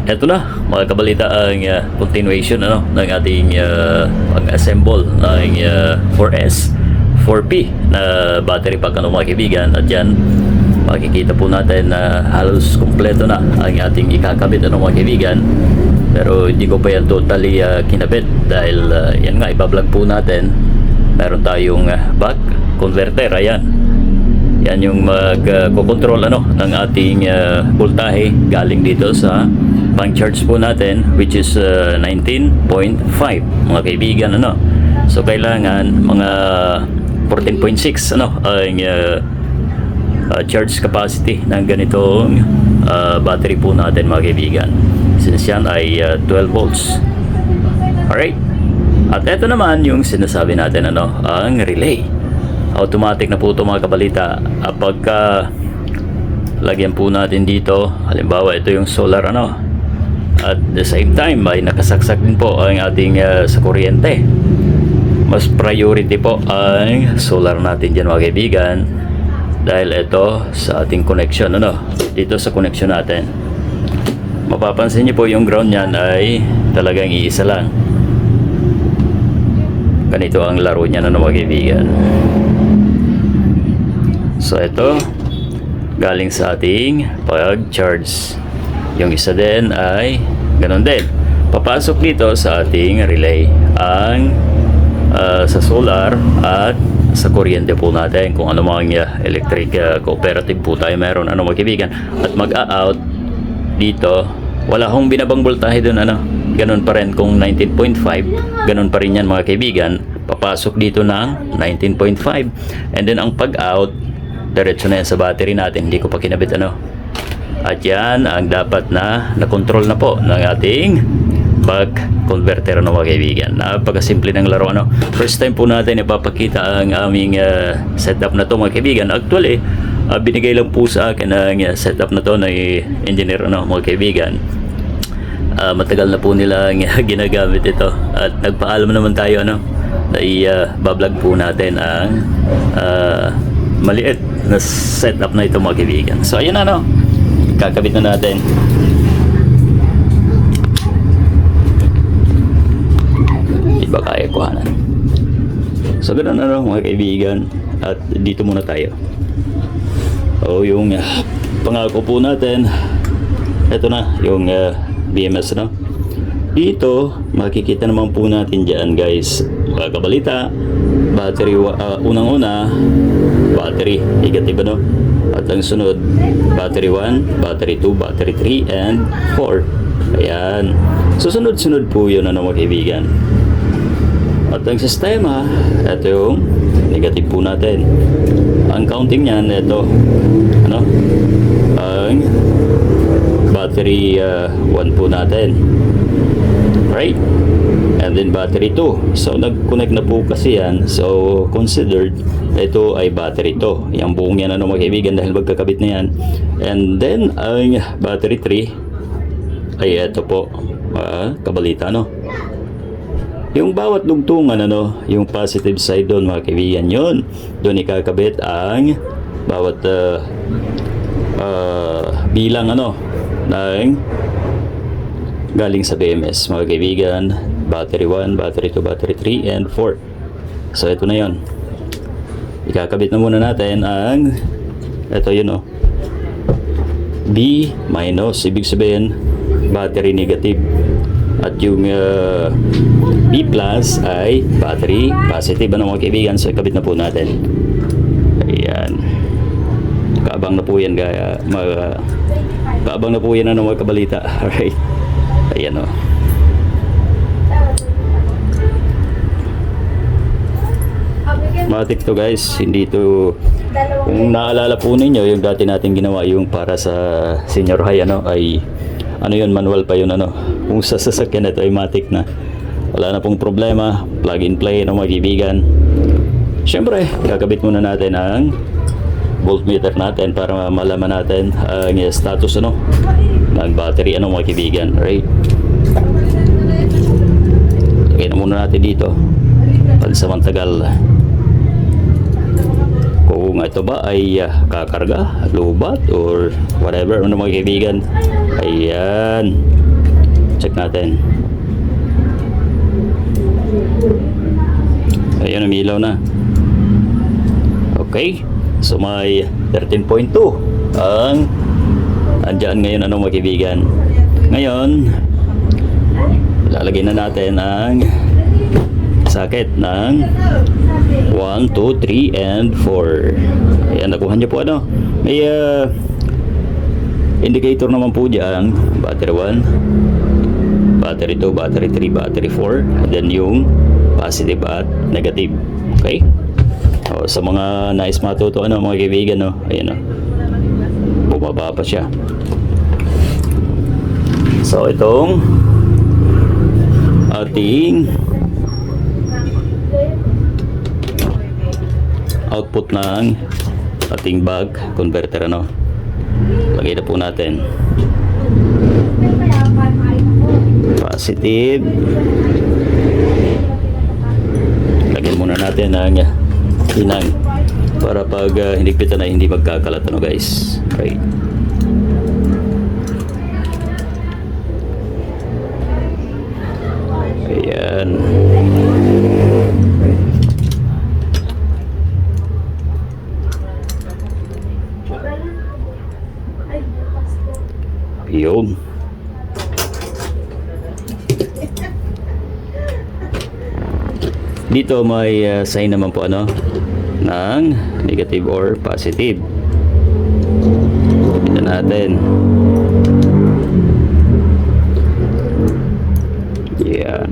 Ito na mga kabalita ang continuation ng ating pag-assemble ng 4S 4P na battery pack mga kaibigan. At yan makikita po natin na halos kumpleto na ang ating ikakabit mga kaibigan, pero hindi ko pa yan totally kinabit dahil yan nga ibablog po natin. Meron tayong back converter, ayan. Yan yung mag-control ng ating voltahe galing dito sa pang charge po natin, which is 19.5 mga kaibigan. So kailangan mga 14.6 ang charge capacity ng ganitong battery po natin mga kaibigan, since yan ay 12 volts. Alright, at ito naman yung sinasabi natin ang relay. Automatic na po ito mga kabalita. Pagka lagyan po natin dito, halimbawa ito yung solar at the same time ay nakasaksak din po ang ating sa kuryente, mas priority po ang solar natin dyan mga kaibigan, dahil ito sa ating connection dito sa connection natin. Mapapansin niyo po yung ground niyan ay talagang iisa lang. Ganito ang laro niya mga kaibigan. So ito galing sa ating pag-charge. Yung isa din ay ganun din, papasok dito sa ating relay ang sa solar at sa kuryente po natin, kung ano mga electric cooperative po tayo meron mga kaibigan. At mag-a-out dito, wala hong binabang voltahe doon ganun pa rin. Kung 19.5, ganun pa rin yan mga kaibigan, papasok dito ng 19.5, and then ang pag-out diretso na yan sa battery natin. Hindi ko pa kinabit at yan ang dapat na nakontrol na po ng ating back converter mga kaibigan. Napakasimple ng laro First time po natin ipapakita ang aming setup na to mga kaibigan. Actually binigay lang po sa akin ang setup na to ng engineer mga kaibigan. Matagal na po nilang ginagamit ito, at nagpaalam naman tayo na i-bablog po natin ang maliit na setup na ito mga kaibigan. So ayun kakabit na natin. Iba kaya kuhanan. So ganun mga kaibigan. At dito muna tayo. Yung pangako po natin, ito na yung BMS dito makikita naman po natin dyan guys mga kabalita. Battery unang-una battery negative at ang sunod battery 1, battery 2, battery 3 and 4. Ayan, susunod-sunod po yun mga kaibigan. At ang sistema, ito yung negative po natin. Ang counting niyan, ito ang battery 1 po natin, right? And then battery 2. So nag-connect na po kasi yan. So considered ito ay battery to. Yung buong yan mga kaibigan, dahil magkakabit na yan. And then ang battery 3 ay ito po kabalita yung bawat dugtungan yung positive side doon mga kaibigan, yun doon ikakabit ang bawat bilang ng galing sa BMS mga kaibigan. Battery 1, battery 2, battery 3 and 4. So ito na yon. Ikakabit na muna natin ang ito yun B minus, ibig sabihin battery negative, at yung B plus ay battery positive mga kaibigan. So ikabit na po natin. Ayan, kaabang na po yan kaabang na po yan mga kabalita. Alright, ayan matik to guys, hindi to, kung naalala po ninyo yung dati natin ginawa yung para sa senior high ay yun, manual pa yun kung sa sasakyan ito ay matik na, wala na pong problema, plug and play mga kaibigan. Syempre kakabit muna natin ang voltmeter natin para malaman natin ang status ng battery mga kaibigan, right? Lagyan na muna natin dito pansamantagal kung ito ba ay kakarga, lubat or whatever mga kaibigan. Ayan, check natin. Ayan, umilaw na. Okay, so may 13.2 ang andyan ngayon, ano mga kaibigan. Ngayon, lalagay na natin ang socket ng 1, 2, 3, and 4. Ayan, nakuha niyo po ano. May indicator naman po dyan. Battery 1, battery 2, battery 3, battery 4, and then yung positive at negative. Okay? O, sa mga nais matuto ano mga kaibigan, no? Ayan, no? Bumaba pa siya. So itong ating output ng ating bag converter, ano, lagay na po natin positive. Lagyan muna natin ang hinang para pag hinigpitan na hindi magkakalat, ano guys. Okay. Ayan. Yun. Dito may sign naman po ano ng negative or positive. Ito natin. Yan.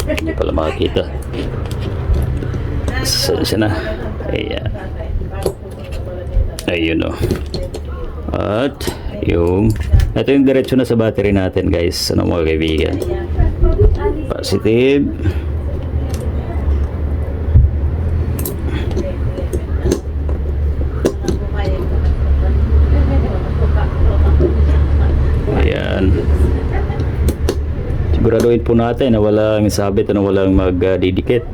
Hindi pala makakita. Saan na? Ayan. Ayun, o. At yung ito yung diretso na sa battery natin, guys. Ano mga kaibigan? Positive. Ayan. Siguraduhin po natin na walang sabit, na walang magdidikit.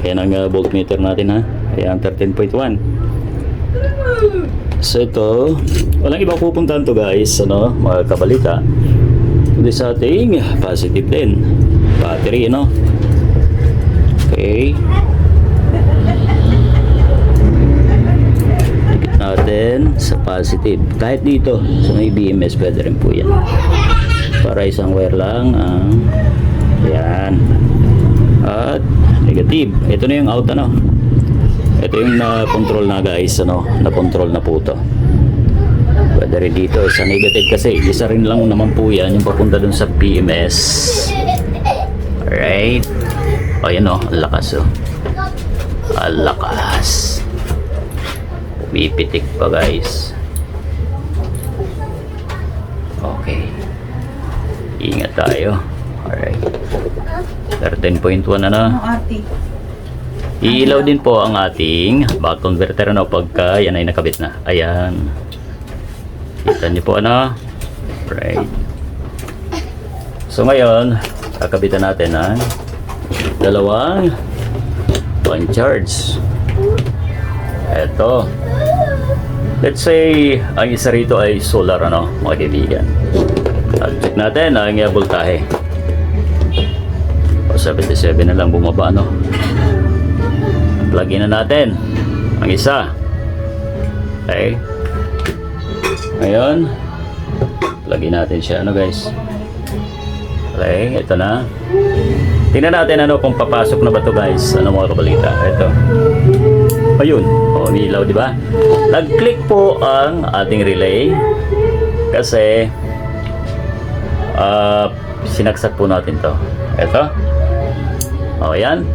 Ayan ang voltmeter natin, ha. Ayan, 13.1. So ito, walang ibang pupuntahan to, guys, ano, mga kabalita. Kundi sa ating positive din battery, ano. Okay. Dikit natin sa positive. Kahit dito sa may BMS pwede rin po yan. Para isang wire lang ang yan. At negative. Ito na yung out, ano. Ito yung na-control na, guys, ano, na-control na po to. Pwede rin dito sa negative kasi isa rin lang naman po yan yung papunta dun sa PMS. Alright. O yan, o, ang lakas, o. Ang lakas. Pumipitik pa, guys. Okay. Ingat tayo. Alright. 13.1 na na. Iilaw din po ang ating back converter, ano, pagka yan ay nakabit na. Ayan. Kita niyo po, ano. Right. So ngayon, kakabitan natin ang dalawang one charge. Eto. Let's say ang isa rito ay solar, ano, mga kaibigan. At check natin ang voltahe. O 77 na lang bumaba, ano. Lagyan na natin ang isa. Okay. Ngayon, lagyan natin siya, ano, guys. Okay, ito na. Tingnan natin ano kung papasok na ba to, guys. Ano mga kabalita? Ito. Ayun. O, umilaw, di ba? Nag-click po ang ating relay kasi sinaksak po natin to. Ito. O, yan.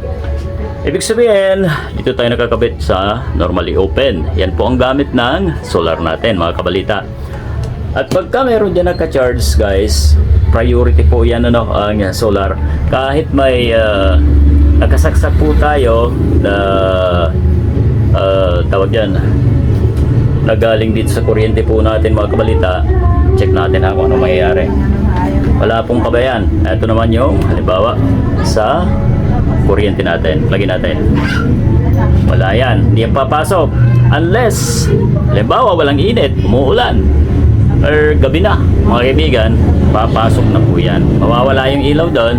Ibig sabihin, dito tayo nakakabit sa normally open. Yan po ang gamit ng solar natin, mga kabalita. At pagka meron dyan naka-charge, guys, priority po yan, ano, ang solar. Kahit may nakasaksak po tayo na tawag dyan, nagaling dito sa kuryente po natin, mga kabalita, check natin kung ano mangyayari. Wala pong kabayan. Ito naman yung halimbawa sa kuryente natin. Lagyan natin. wala yan, hindi yan papasok unless halimbawa walang init, umuulan or gabi na mga kaibigan, papasok na po yan, mawawala yung ilaw doon.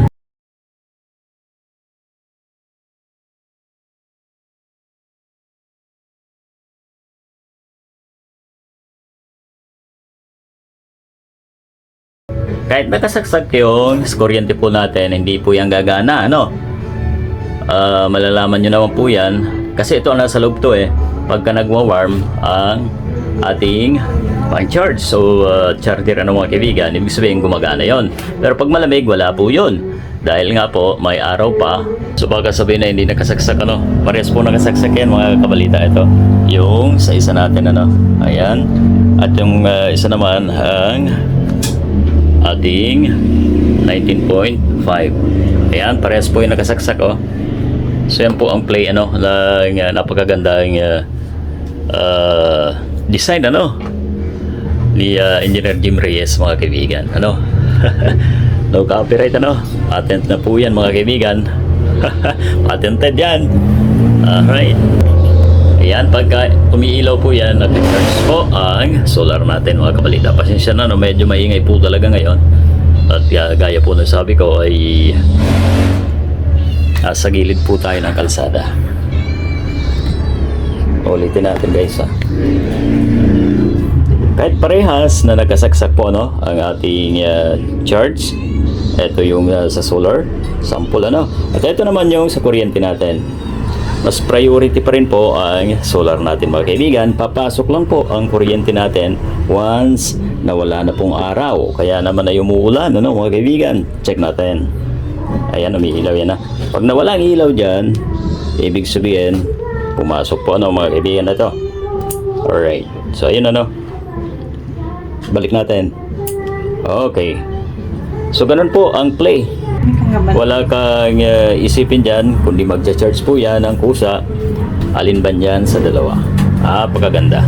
Kahit nakasaksak yung kuryente po natin, hindi po yan gagana, ano? Malalaman nyo naman po yan kasi ito ang nasa loob to pagka nagwa-warm ang ating pang-charge. So, charger ano mga kaibigan, ibig sabihin gumagana yon. Pero pag malamig, wala po yun. Dahil nga po, may araw pa. So, baka sabihin na hindi nakasaksak, ano? Parehas po nakasaksak yan mga kabalita. Ito, yung sa isa natin, ano? Ayan. At yung isa naman, ang ating 19.5. Ayan, parehas po yung nakasaksak, oh. So yan po ang play, ano, ng napakagandang design, ano, ni Engineer Jim Reyes mga kaibigan, ano. No copyright, ano, patent na po yan mga kaibigan. Patented yan. Alright. Ayan, pagka umiilaw po yan, nag-charge po ang solar natin mga kabalita. Pasensya na, no, medyo maingay po talaga ngayon. At gaya po na sabi ko ay sa gilid po tayo ng kalsada. Ulitin natin guys, ha. Kahit parehas na nagkasaksak po, no, ang ating charge. Ito yung sa solar sample, ano. At ito naman yung sa kuryente natin. Mas priority pa rin po ang solar natin mga kaibigan. Papasok lang po ang kuryente natin once na wala na pong araw. Kaya naman ay umuulan, ano mga kaibigan. Check natin. Ayan, umiilaw yan, ha. Pag nawala ang ilaw dyan, ibig sabihin pumasok po, ano mga kaibigan, na ito. Alright. So ayun, ano. Balik natin. Okay. So ganun po ang play. Wala kang isipin dyan, kundi magcha-charge po yan ng kusa. Alin ba yan sa dalawa? Pagkaganda.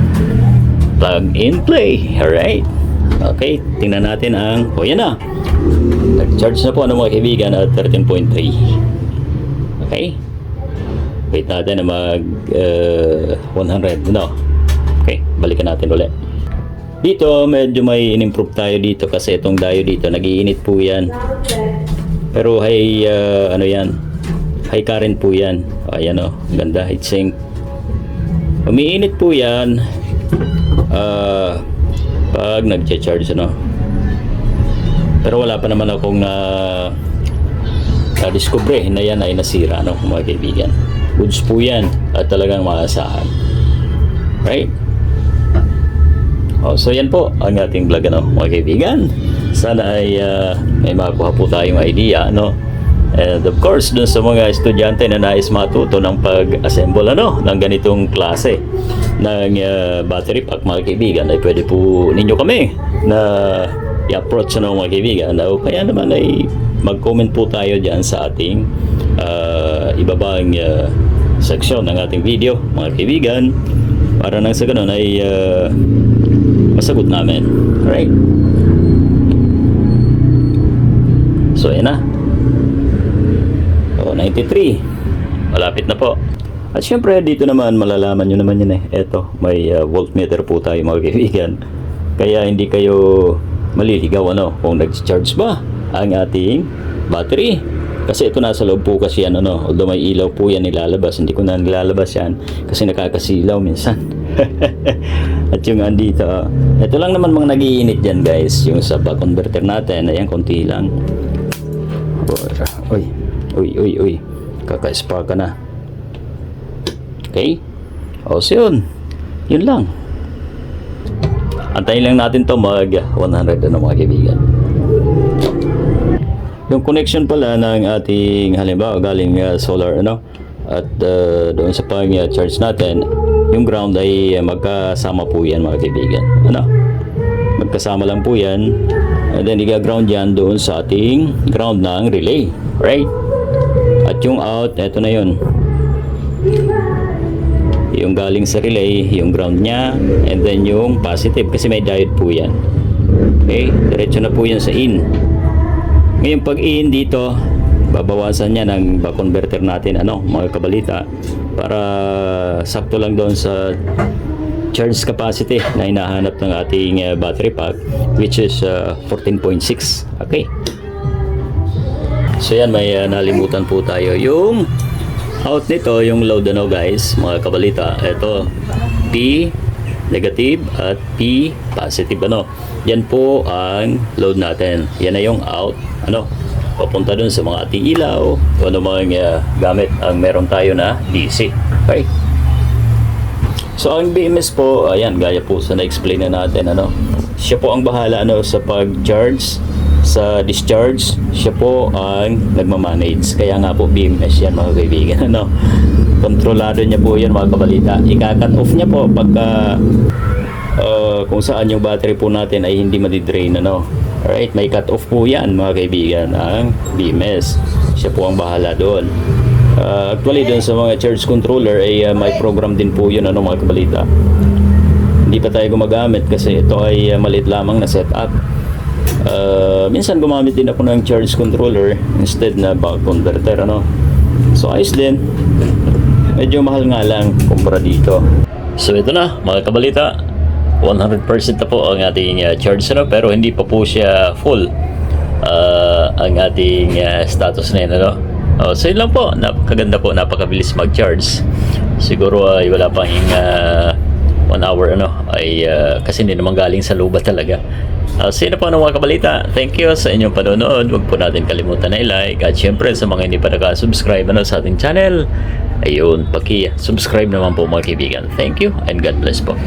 Plug in, play. Alright. Okay, tingnan natin ang, yan na. Nag-charge na po, ano mga kaibigan, at 13.3. Okay. Wait natin na mag 100. No. Okay, balikan natin ulit. Dito, medyo may in-improve tayo dito kasi itong diode dito, nag-iinit po yan. Pero high, ano yan, high current po yan. Ayan, o, ganda, heatsink. Umiinit po yan pag nag-charge, ano. Pero wala pa naman akong discover na yan ay nasira, no, mga kaibigan. Goods po yan at talagang maasahan. Right? So yan po ang ating vlog, ano, mga kaibigan. Sana ay may makuha po tayong idea, no? And of course, dun sa mga estudyante na nais matuto ng pag-assemble, ano, ng ganitong klase ng battery pack, mga kaibigan, ay pwede po ninyo kami na i-approach, ano, mga kaibigan. O kaya naman ay mag-comment po tayo dyan sa ating ibabang section ng ating video, mga kaibigan, para nang sa ganun ay masagot namin. Alright. So, ayan na. 93. Malapit na po. At syempre, dito naman, malalaman nyo naman yun, Eto, may voltmeter po tayo, mga kaibigan. Kaya hindi kayo maliligaw, ano, kung nag-charge ba ang ating battery. Kasi ito nasa loob po kasi yan, ano, although may ilaw po yan nilalabas, hindi ko na nilalabas yan kasi nakakasilaw minsan. At yung andito, ito lang naman mga nagiinit dyan, guys, yung sa back converter natin. Ayan, konti lang. Uy, kaka-spark ka na. Okay, so yun lang. Antayin lang natin to mag 100, ano, mga kaibigan. Yung connection pala ng ating, halimbawa galing solar, ano, at doon sa pang-charge natin, yung ground ay magkasama po yan, mga kaibigan, ano, magkasama lang po yan, and then i-ground yan doon sa ating ground ng relay, right? At yung out, eto na yun, yung galing sa relay, yung ground nya, and then yung positive, kasi may diode po yan. Okay, diretso na po yan sa in. Ngayon pag in dito, babawasan niya ng back converter natin, ano, mga kabalita. para sakto lang doon sa charge capacity na hinahanap ng ating battery pack, which is 14.6. Okay. So yan, may nalimutan po tayo. Yung out nito, yung load ano guys, mga kabalita. Ito, P negative at P positive ano. Yan po ang load natin. Yan na yung out ano, papunta dun sa mga ating ilaw, kung ano mga gamit ang meron tayo na DC. Okay. So ang BMS po, ayan, gaya po sa na-explain na natin ano. Siya po ang bahala ano sa pag-charge, sa discharge. Siya po ang nagmamanage. Kaya nga po BMS yan, mga kaibigan ano. Kontrolado niya po yan, mga kabalita. Ika-cut off niya po pagka kung saan yung battery po natin ay hindi madidrain ano. Alright, may cut off po yan, mga kaibigan, ang BMS. Siya po ang bahala doon. Actually doon sa mga charge controller ay may program din po yun ano, mga kabalita. Hindi pa tayo gumagamit kasi ito ay maliit lamang na setup. Minsan gumamit din ako ng charge controller instead na buck converter ano. So ayos din. Medyo mahal nga lang kumpara dito. So ito na, mga kabalita, 100% na po ang ating charge ano, pero hindi pa po siya full ang ating status na yun ano. So yun lang po, napakaganda po, napakabilis mag-charge. Siguro ay wala pang 1 hour ano, ay kasi hindi naman galing sa luba talaga. So yun na po ng mga kabalita. Thank you sa inyong panonood. Huwag po natin kalimutan na i-like. At syempre sa mga hindi pa nakasubscribe ano, sa ating channel, ayun, paki-subscribe naman po mga kaibigan. Thank you and God bless po.